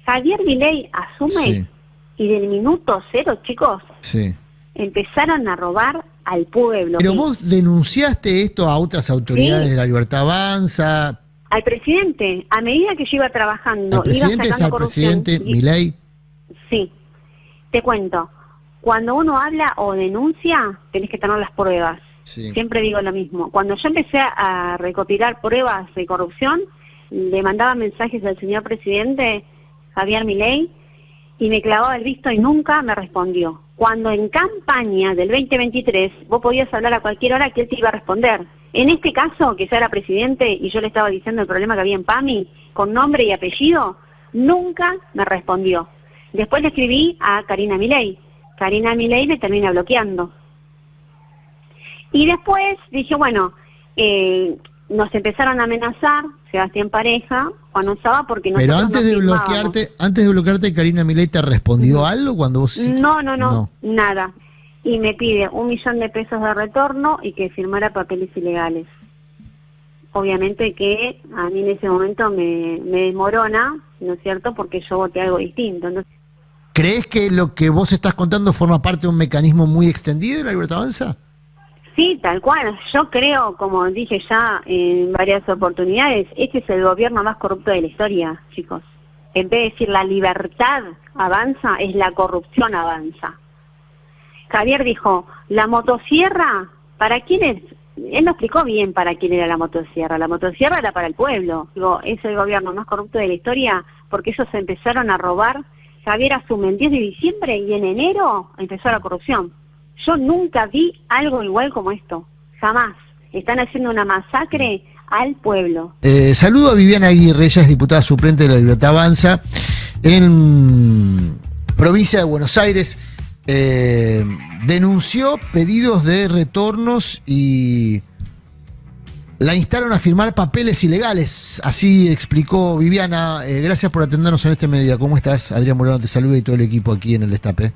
Javier Milei asume Sí. y del minuto cero, chicos, Sí. empezaron a robar al pueblo. Pero Sí. vos denunciaste esto a otras autoridades Sí. de La Libertad Avanza, Al presidente, a medida que yo iba trabajando, al presidente, iba es sacando al corrupción. presidente Milei. Sí, te cuento. Cuando uno habla o denuncia, tenés que tener las pruebas. Sí. Siempre digo lo mismo. Cuando yo empecé a recopilar pruebas de corrupción, le mandaba mensajes al señor presidente Javier Milei y me clavaba el visto y nunca me respondió. Cuando en campaña del 2023 vos podías hablar a cualquier hora que él te iba a responder. En este caso, que ya era presidente y yo le estaba diciendo el problema que había en PAMI, con nombre y apellido, nunca me respondió. Después le escribí a Karina Milei. Karina Milei me termina bloqueando. Y después dije, bueno, nos empezaron a amenazar, Sebastián Pareja, Juan Osaba, porque Pero nosotros antes no de firmábamos. bloquearte, Karina Milei te respondió algo cuando vos No, nada. Y me pide 1 millón de pesos de retorno y que firmara papeles ilegales. Obviamente que a mí en ese momento me desmorona, ¿no es cierto? Porque yo voté algo distinto. Entonces, ¿Crees que lo que vos estás contando forma parte de un mecanismo muy extendido de La Libertad Avanza? sí, tal cual. Yo creo, como dije ya en varias oportunidades, este es el gobierno más corrupto de la historia, chicos. En vez de decir la libertad avanza, es la corrupción avanza. Javier dijo, la motosierra, ¿para quién es? Él no explicó bien para quién era la motosierra. La motosierra era para el pueblo. Digo, es el gobierno más corrupto de la historia porque ellos empezaron a robar. Javier asume el 10 de diciembre y en enero empezó la corrupción. Yo nunca vi algo igual como esto. Jamás. Están haciendo una masacre al pueblo. Saludo a Viviana Aguirre, ella es diputada suplente de La Libertad Avanza en provincia de Buenos Aires. Denunció pedidos de retornos y la instaron a firmar papeles ilegales. Así explicó Viviana. Gracias por atendernos en este medio. ¿Cómo estás? Adrián Moreno te saluda y todo el equipo aquí en el Destape.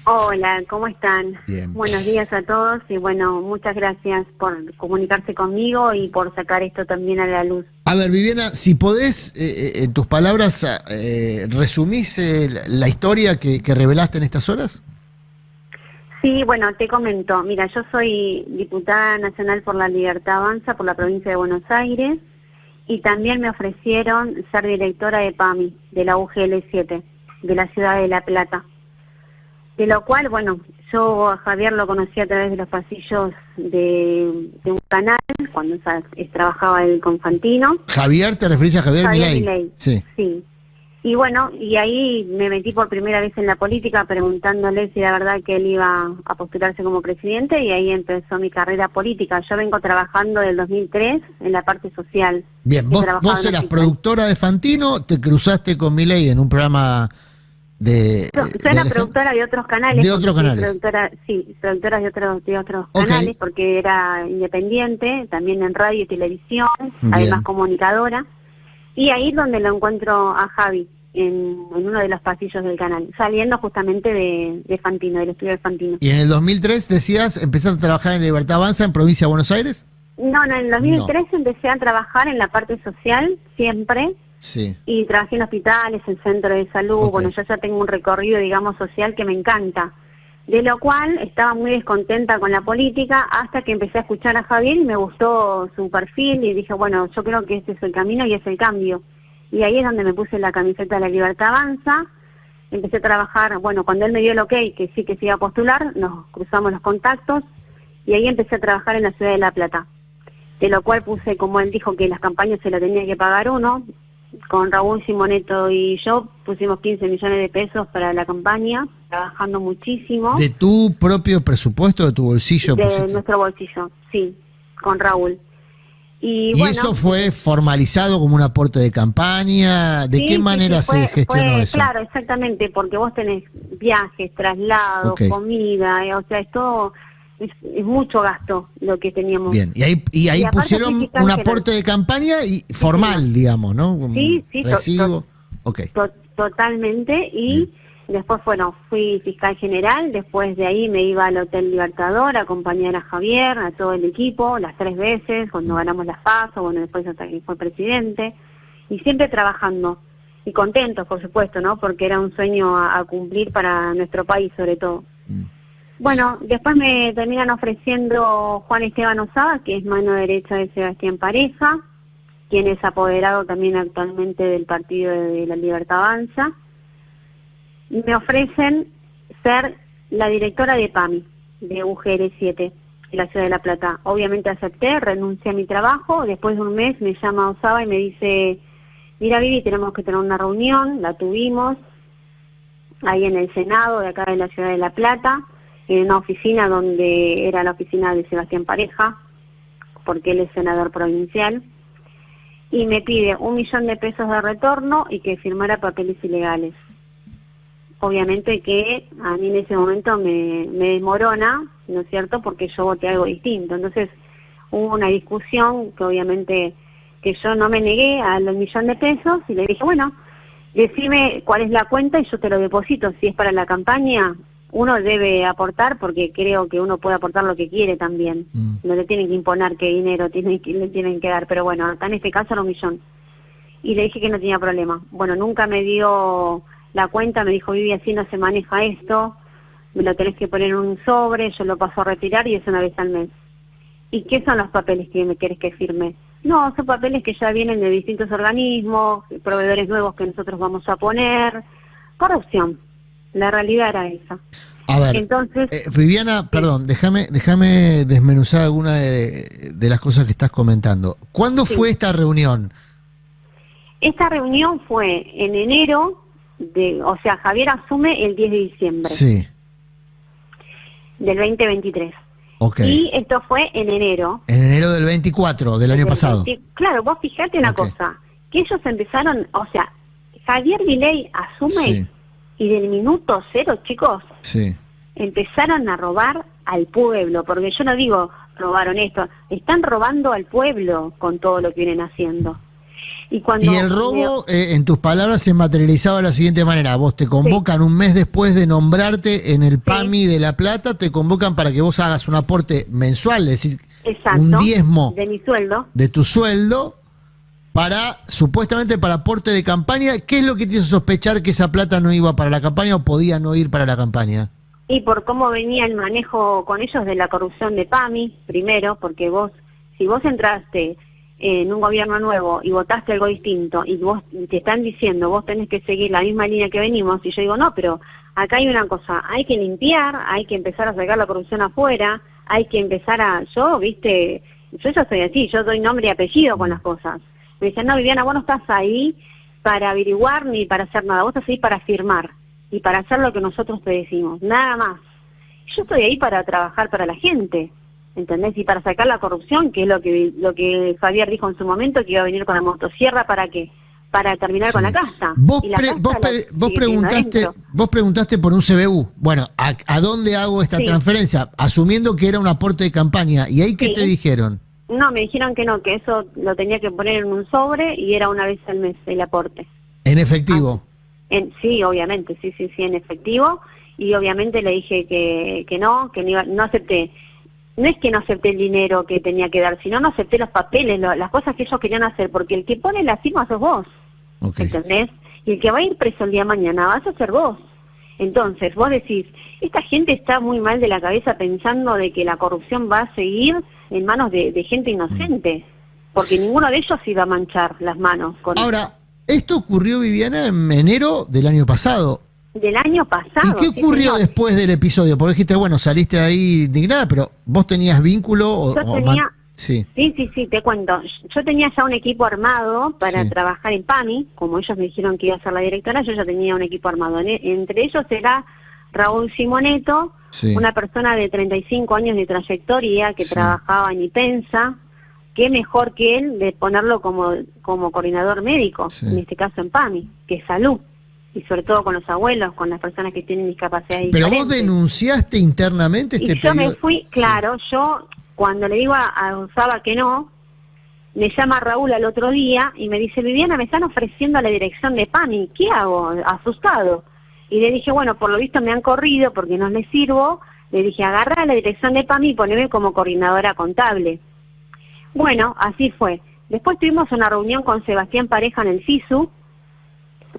Hola, ¿cómo están? Bien. Buenos días a todos y bueno, muchas gracias por comunicarse conmigo y por sacar esto también a la luz. A ver, Viviana, si podés, en tus palabras, resumís la historia que revelaste en estas horas. Sí, bueno, te comento. Mira, yo soy diputada nacional por la Libertad Avanza por la provincia de Buenos Aires y también me ofrecieron ser directora de PAMI, de la UGL7, de la ciudad de La Plata. De lo cual, bueno, yo a Javier lo conocí a través de los pasillos de un canal, cuando trabajaba él con Fantino. Javier, ¿te referís a Javier Milei? Milei. Sí. Sí. Y bueno, y ahí me metí por primera vez en la política preguntándole si era verdad que él iba a postularse como presidente y ahí empezó mi carrera política. Yo vengo trabajando del 2003 en la parte social. Bien, vos eras productora de Fantino, te cruzaste con Milei en un programa de... Yo era productora de otros canales. De otros canales. Productora de otros canales porque era independiente, también en radio y televisión, Bien. además comunicadora. Y ahí es donde lo encuentro a Javi, en uno de los pasillos del canal, saliendo justamente de Fantino, del estudio de Fantino. ¿Y en el 2003 decías, empezaste a trabajar en Libertad Avanza en provincia de Buenos Aires? No, en el 2003 empecé a trabajar en la parte social, siempre, Sí. y trabajé en hospitales, en centros de salud. Bueno, yo ya tengo un recorrido, digamos, social que me encanta. De lo cual estaba muy descontenta con la política hasta que empecé a escuchar a Javier y me gustó su perfil y dije, bueno, yo creo que este es el camino y es el cambio. Y ahí es donde me puse la camiseta de la Libertad Avanza, empecé a trabajar, bueno, cuando él me dio el ok, que sí que se iba a postular, nos cruzamos los contactos y ahí empecé a trabajar en la ciudad de La Plata. De lo cual puse, como él dijo, que las campañas se las tenía que pagar uno, con Raúl Simoneto y yo pusimos 15 millones de pesos para la campaña, trabajando muchísimo. ¿De tu propio presupuesto, de tu bolsillo? De nuestro bolsillo, sí, con Raúl. Y bueno, eso fue formalizado como un aporte de campaña? ¿De qué manera se gestionó eso? Claro, exactamente, porque vos tenés viajes, traslados, comida, o sea, es todo... Es mucho gasto lo que teníamos. Bien, y ahí pusieron un aporte de campaña y formal, digamos, ¿no? Sí, recibo. Totalmente. Y después, bueno, fui fiscal general, después de ahí me iba al Hotel Libertador a acompañar a Javier, a todo el equipo, las 3 veces, cuando ganamos las PASO, bueno, después hasta que fue presidente, y siempre trabajando. y contentos, por supuesto, ¿no? Porque era un sueño a cumplir para nuestro país, sobre todo. Bueno, después me terminan ofreciendo Juan Esteban Osada, que es mano derecha de Sebastián Pareja, quien es apoderado también actualmente del Partido de la Libertad Avanza. Y me ofrecen ser la directora de PAMI, de UGR 7, de la Ciudad de La Plata. Obviamente acepté, renuncié a mi trabajo. Después de un mes me llama Osada y me dice: mira, Vivi, tenemos que tener una reunión. La tuvimos ahí en el Senado de acá de la Ciudad de La Plata, en una oficina donde era la oficina de Sebastián Pareja, porque él es senador provincial, y me pide 1 millón de pesos de retorno y que firmara papeles ilegales. Obviamente que a mí en ese momento me desmorona, ¿no es cierto?, porque yo voté algo distinto. Entonces hubo una discusión que obviamente que yo no me negué al 1 millón de pesos y le dije, bueno, decime cuál es la cuenta y yo te lo deposito. Si es para la campaña, uno debe aportar, porque creo que uno puede aportar lo que quiere también. No le tienen que imponer qué dinero le tienen que dar, pero bueno, acá en este caso era 1 millón. Y le dije que no tenía problema. Bueno, nunca me dio la cuenta, me dijo: Vivi, así no se maneja esto, me lo tenés que poner en un sobre, yo lo paso a retirar y es una vez al mes. ¿Y qué son los papeles que me querés que firme? No, son papeles que ya vienen de distintos organismos, proveedores nuevos que nosotros vamos a poner. Corrupción. La realidad era esa. A ver, entonces, Viviana, perdón, déjame desmenuzar alguna de las cosas que estás comentando. ¿Cuándo fue esta reunión? Esta reunión fue en enero, o sea, Javier asume el 10 de diciembre del 2023. Okay. Y esto fue en enero. En enero del 24, del año pasado. Claro, vos fijate una cosa, que ellos empezaron, o sea, Javier Milei asume y del minuto cero, chicos, empezaron a robar al pueblo, porque yo no digo robaron esto, están robando al pueblo con todo lo que vienen haciendo. Y el robo, en tus palabras, se materializaba de la siguiente manera: vos te convocan un mes después de nombrarte en el PAMI de La Plata, te convocan para que vos hagas un aporte mensual, es decir, un diezmo de mi sueldo, de tu sueldo, supuestamente para aporte de campaña. ¿Qué es lo que te hizo sospechar que esa plata no iba para la campaña o podía no ir para la campaña? Y por cómo venía el manejo con ellos de la corrupción de PAMI, primero, porque si vos entraste en un gobierno nuevo y votaste algo distinto y vos te están diciendo vos tenés que seguir la misma línea que venimos, y yo digo, no, pero acá hay una cosa, hay que limpiar, hay que empezar a sacar la corrupción afuera, hay que empezar yo ya soy así, yo doy nombre y apellido con las cosas. Me dicen, no, Viviana, vos no estás ahí para averiguar ni para hacer nada, vos estás ahí para firmar y para hacer lo que nosotros te decimos, nada más. Yo estoy ahí para trabajar para la gente, ¿entendés? Y para sacar la corrupción, que es lo que Javier dijo en su momento, que iba a venir con la motosierra. ¿Para qué? Para terminar con la casa. Vos preguntaste por un CBU. Bueno, ¿a dónde hago esta transferencia? Asumiendo que era un aporte de campaña. ¿Y ahí qué te dijeron? No, me dijeron que no, que eso lo tenía que poner en un sobre y era una vez al mes el aporte. ¿En efectivo? Sí, obviamente, sí, en efectivo. Y obviamente le dije que no acepté. No es que no acepté el dinero que tenía que dar, sino no acepté los papeles, las cosas que ellos querían hacer, porque el que pone la firma sos vos, ¿entendés? Y el que va a ir preso el día de mañana vas a ser vos. Entonces, vos decís, esta gente está muy mal de la cabeza pensando de que la corrupción va a seguir en manos de gente inocente, porque ninguno de ellos iba a manchar las manos con Ahora, esto ocurrió, Viviana, en enero del año pasado. Del año pasado. ¿Y qué ocurrió después del episodio? Porque dijiste, bueno, saliste ahí indignada, pero ¿vos tenías vínculo? Sí, te cuento. Yo tenía ya un equipo armado para trabajar en PAMI, como ellos me dijeron que iba a ser la directora, yo ya tenía un equipo armado. Entre ellos era Raúl Simoneto, una persona de 35 años de trayectoria que trabajaba en IPENSA. Qué mejor que él de ponerlo como coordinador médico, en este caso en PAMI, que es salud. Y sobre todo con los abuelos, con las personas que tienen discapacidad diferente. ¿Pero vos denunciaste internamente este pedido? Y yo me fui, claro, yo cuando le digo a Osaba que no, me llama Raúl al otro día y me dice, Viviana, me están ofreciendo a la dirección de PAMI, ¿qué hago? Asustado. Y le dije, bueno, por lo visto me han corrido porque no les sirvo. Le dije, agarra a la dirección de PAMI y poneme como coordinadora contable. Bueno, así fue. Después tuvimos una reunión con Sebastián Pareja en el FISU,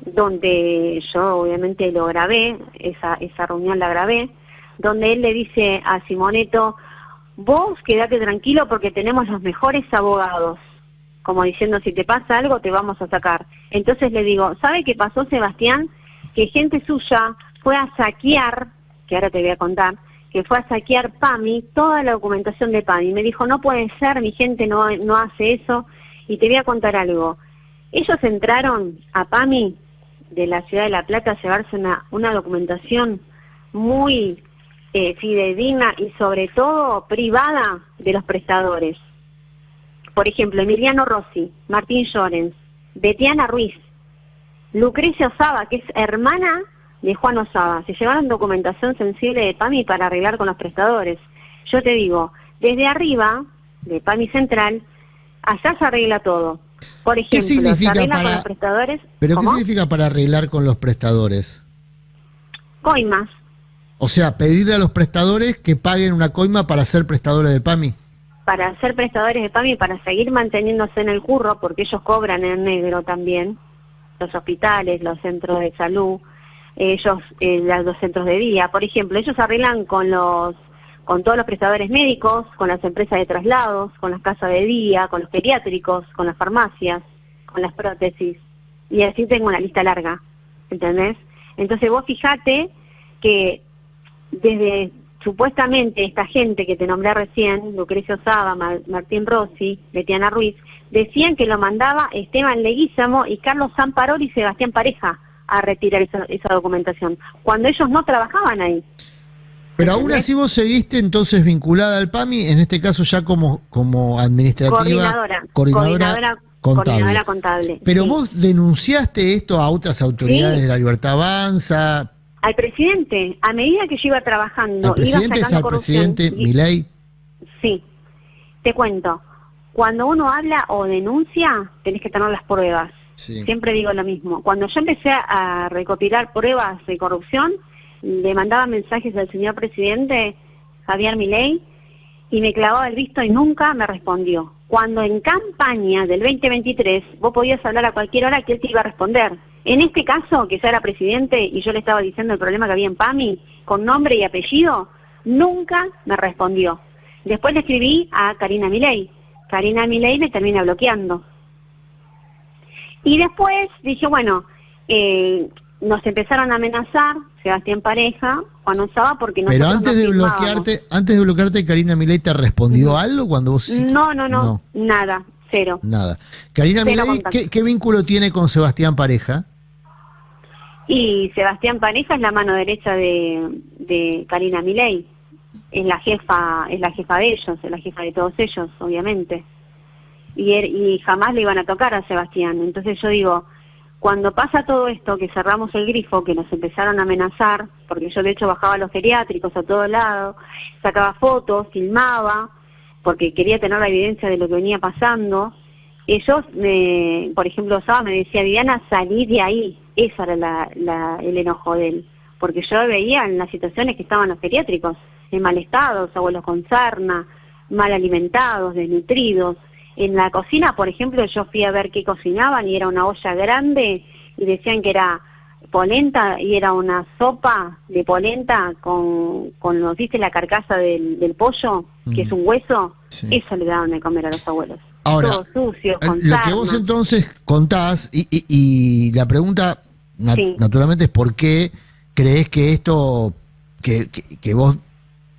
donde yo obviamente lo grabé, esa reunión la grabé, donde él le dice a Simoneto, vos quedate tranquilo porque tenemos los mejores abogados, como diciendo, si te pasa algo te vamos a sacar. Entonces le digo, ¿sabe qué pasó, Sebastián? Que gente suya fue a saquear, que ahora te voy a contar, que fue a saquear PAMI, toda la documentación de PAMI. Me dijo, no puede ser, mi gente no hace eso, y te voy a contar algo. Ellos entraron a PAMI de la ciudad de La Plata a llevarse una documentación muy fidedigna y sobre todo privada de los prestadores. Por ejemplo, Emiliano Rossi, Martín Llorens, Betiana Ruiz, Lucrecia Osaba, que es hermana de Juan Osaba, se llevaron documentación sensible de PAMI para arreglar con los prestadores. Yo te digo, desde arriba, de PAMI Central, allá se arregla todo. Por ejemplo, ¿Qué significa se arregla con los prestadores. ¿Pero ¿Cómo? qué significa para arreglar con los prestadores? Coimas. O sea, pedirle a los prestadores que paguen una coima para ser prestadores de PAMI. Para ser prestadores de PAMI, para seguir manteniéndose en el curro, porque ellos cobran en negro también, los hospitales, los centros de salud, ellos, los centros de día. Por ejemplo, ellos arreglan con todos los prestadores médicos, con las empresas de traslados, con las casas de día, con los geriátricos, con las farmacias, con las prótesis. Y así tengo una lista larga, ¿entendés? Entonces vos fijate que desde supuestamente esta gente que te nombré recién, Lucrecio Osaba, Martín Rossi, Betiana Ruiz, decían que lo mandaba Esteban Leguízamo y Carlos Zamparol y Sebastián Pareja a retirar esa documentación, cuando ellos no trabajaban ahí. Pero aún así vos seguiste entonces vinculada al PAMI, en este caso ya como administrativa, coordinadora contable. Pero sí. Vos denunciaste esto a otras autoridades, sí, de La Libertad Avanza. Al presidente, a medida que yo iba trabajando, ¿al presidente, iba sacando corrupción, presidente Milei? Sí, te cuento, cuando uno habla o denuncia, tenés que tener las pruebas. Sí. Siempre digo lo mismo. Cuando yo empecé a recopilar pruebas de corrupción, le mandaba mensajes al señor presidente Javier Milei y me clavaba el visto y nunca me respondió. Cuando en campaña del 2023 vos podías hablar a cualquier hora que él te iba a responder. En este caso, que ya era presidente y yo le estaba diciendo el problema que había en PAMI, con nombre y apellido, nunca me respondió. Después le escribí a Karina Milei. Karina Milei me termina bloqueando. Y después dije, bueno, nos empezaron a amenazar, Sebastián Pareja, Juan Osaba, porque nosotros. Pero antes de bloquearte, Karina Milei te respondió algo cuando vos. No, nada, cero. Nada. Karina Milei, ¿qué vínculo tiene con Sebastián Pareja? Y Sebastián Pareja es la mano derecha de Karina Milei. Es la jefa de ellos, es la jefa de todos ellos, obviamente. Y jamás le iban a tocar a Sebastián. Entonces yo digo, cuando pasa todo esto, que cerramos el grifo, que nos empezaron a amenazar, porque yo de hecho bajaba a los geriátricos a todo lado, sacaba fotos, filmaba, porque quería tener la evidencia de lo que venía pasando. Ellos, por ejemplo, Osaba me decía, Viviana, salí de ahí. Ese era el enojo de él, porque yo veía en las situaciones que estaban los geriátricos, en mal estado, abuelos con sarna, mal alimentados, desnutridos. En la cocina, por ejemplo, yo fui a ver qué cocinaban y era una olla grande y decían que era polenta y era una sopa de polenta con ¿viste la carcasa del pollo, que es un hueso? Sí. Eso le daban de comer a los abuelos. Ahora, todo sucio, con lo sarna. Que vos entonces contás, y la pregunta sí, naturalmente es por qué crees que esto que vos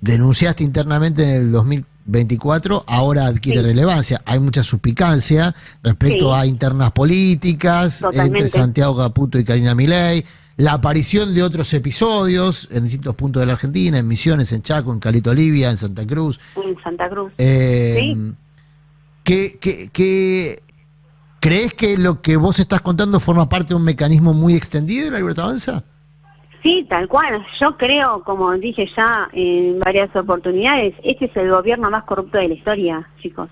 denunciaste internamente en el 2024 ahora adquiere sí, relevancia. Hay mucha suspicacia respecto sí, a internas políticas. Totalmente. Entre Santiago Caputo y Karina Milei, la aparición de otros episodios en distintos puntos de la Argentina, en Misiones, en Chaco, en Caleta Olivia, en Santa Cruz. En Santa Cruz. Sí. ¿Crees que lo que vos estás contando forma parte de un mecanismo muy extendido de La Libertad Avanza? Sí, tal cual. Yo creo, como dije ya en varias oportunidades, este es el gobierno más corrupto de la historia, chicos.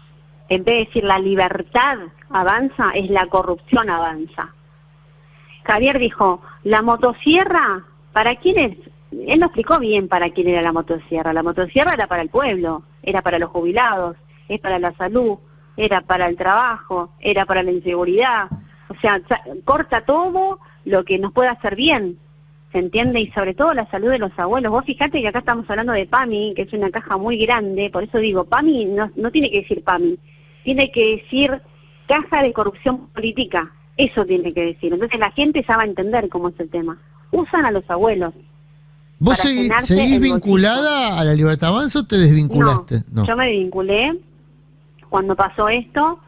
En vez de decir la libertad avanza, es la corrupción avanza. Javier dijo, la motosierra, ¿para quién es? Él no explicó bien para quién era la motosierra. La motosierra era para el pueblo, era para los jubilados, es para la salud, era para el trabajo, era para la inseguridad. O sea, corta todo lo que nos puede hacer bien, ¿se entiende? Y sobre todo la salud de los abuelos. Vos fijate que acá estamos hablando de PAMI, que es una caja muy grande, por eso digo, PAMI no tiene que decir PAMI, tiene que decir Caja de Corrupción Política, eso tiene que decir. Entonces la gente ya va a entender cómo es el tema. Usan a los abuelos. ¿Vos seguís vinculada a la Libertad Avanza o te desvinculaste? No, yo me desvinculé cuando pasó esto.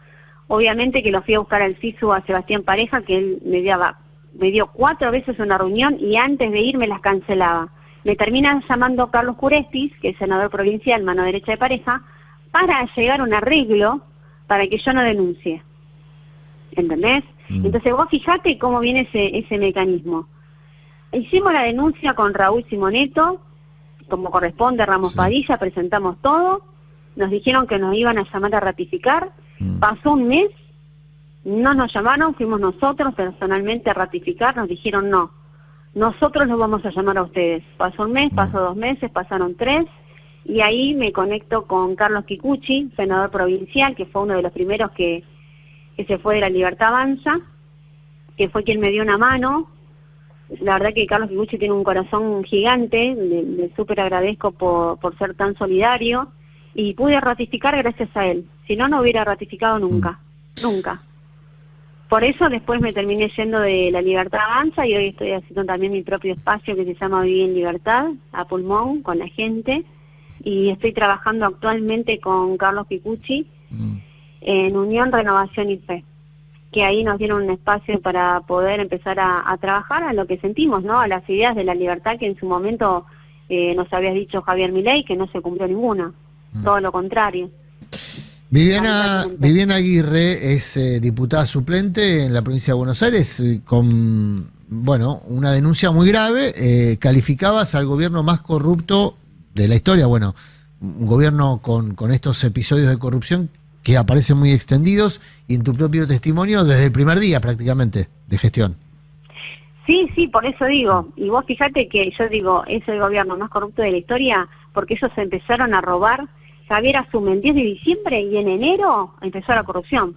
Obviamente que lo fui a buscar al CISU a Sebastián Pareja, que él me dio 4 veces una reunión y antes de ir me las cancelaba. Me termina llamando Carlos Curestis, que es senador provincial, mano derecha de Pareja, para llegar a un arreglo para que yo no denuncie. ¿Entendés? Entonces vos fijate cómo viene ese mecanismo. Hicimos la denuncia con Raúl Simoneto, como corresponde, Ramos Padilla, presentamos todo, nos dijeron que nos iban a llamar a ratificar, pasó un mes, no nos llamaron, fuimos nosotros personalmente a ratificar, nos dijeron no, nosotros los vamos a llamar a ustedes. Pasó un mes, pasó 2 meses, pasaron 3, y ahí me conecto con Carlos Kikuchi, senador provincial, que fue uno de los primeros que se fue de la Libertad Avanza, que fue quien me dio una mano. La verdad que Carlos Kikuchi tiene un corazón gigante, le súper agradezco por ser tan solidario, y pude ratificar gracias a él. Si no, no hubiera ratificado nunca, nunca. Por eso después me terminé yendo de la Libertad Avanza y hoy estoy haciendo también mi propio espacio que se llama Vivir en Libertad, a pulmón, con la gente, y estoy trabajando actualmente con Carlos Kikuchi en Unión, Renovación y Fe, que ahí nos dieron un espacio para poder empezar a trabajar a lo que sentimos, ¿no? A las ideas de la libertad que en su momento nos había dicho Javier Milei, que no se cumplió ninguna, todo lo contrario. Viviana Aguirre es diputada suplente en la provincia de Buenos Aires con, bueno, una denuncia muy grave. Calificabas al gobierno más corrupto de la historia, bueno, un gobierno con estos episodios de corrupción que aparecen muy extendidos y en tu propio testimonio desde el primer día prácticamente de gestión. Sí, por eso digo, y vos fíjate que yo digo, es el gobierno más corrupto de la historia porque ellos empezaron a robar. Javier asume el 10 de diciembre y en enero empezó la corrupción.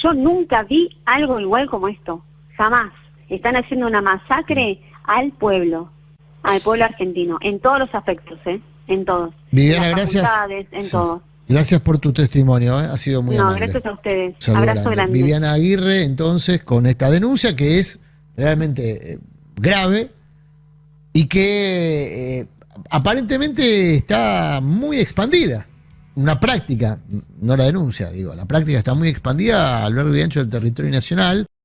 Yo nunca vi algo igual como esto, jamás. Están haciendo una masacre al pueblo argentino, en todos los aspectos, en todos. Viviana, en las gracias. En todo. Gracias por tu testimonio, ha sido muy amable. No, gracias a ustedes. Saludo Abrazo grande. Viviana Aguirre, entonces, con esta denuncia que es realmente grave y que aparentemente está muy expandida. Una práctica, no la denuncia, digo, la práctica está muy expandida a lo largo y ancho del territorio nacional.